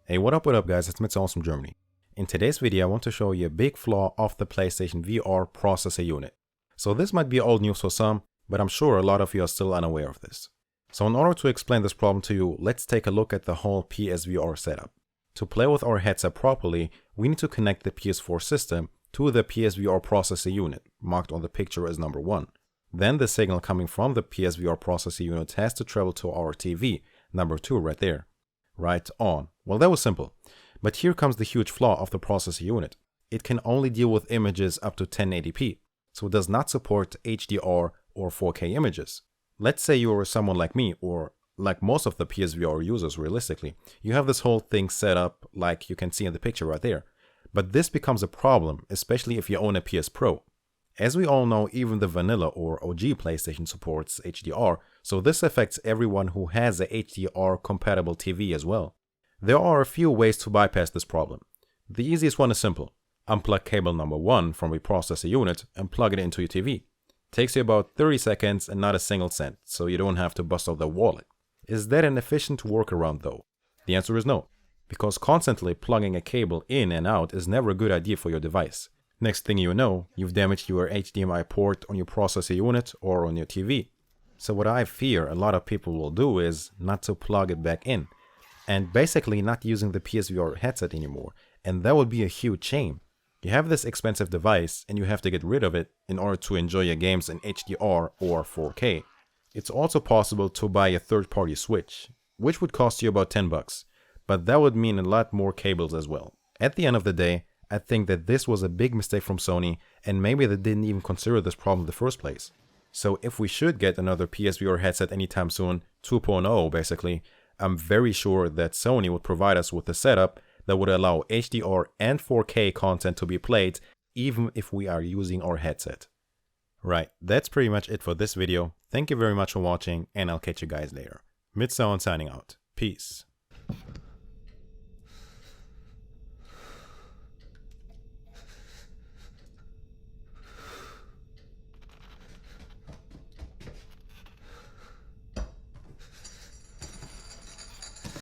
Hey, what up guys, it's Mitsuownes from Germany. In today's video I want to show you a big flaw of the PlayStation VR processor unit. So this might be old news for some, but I'm sure a lot of you are still unaware of this. So in order to explain this problem to you, let's take a look at the whole PSVR setup. To play with our headset properly, we need to connect the PS4 system to the PSVR processor unit, marked on the picture as number 1. Then the signal coming from the PSVR processor unit has to travel to our TV, number 2 right there. Right on. Well, that was simple. But here comes the huge flaw of the processor unit. It can only deal with images up to 1080p, so it does not support HDR or 4K images. Let's say you are someone like me, or like most of the PSVR users realistically. You have this whole thing set up like you can see in the picture right there. But this becomes a problem, especially if you own a PS Pro. As we all know, even the vanilla or OG PlayStation supports HDR, so this affects everyone who has a HDR compatible TV as well. There are a few ways to bypass this problem. The easiest one is simple. Unplug cable number 1 from the processor unit and plug it into your TV. Takes you about 30 seconds and not a single cent, so you don't have to bust out the wallet. Is that an efficient workaround though? The answer is no, because constantly plugging a cable in and out is never a good idea for your device. Next thing you know, you've damaged your HDMI port on your processor unit or on your TV. So what I fear a lot of people will do is not to plug it back in, and basically not using the PSVR headset anymore, and that would be a huge shame. You have this expensive device and you have to get rid of it in order to enjoy your games in HDR or 4K. It's also possible to buy a third-party switch, which would cost you about $10, but that would mean a lot more cables as well. At the end of the day, I think that this was a big mistake from Sony, and maybe they didn't even consider this problem in the first place. So if we should get another PSVR headset anytime soon, 2.0 basically, I'm very sure that Sony would provide us with a setup that would allow HDR and 4K content to be played even if we are using our headset. Right, that's pretty much it for this video. Thank you very much for watching, and I'll catch you guys later. Mitsuownes signing out. Peace.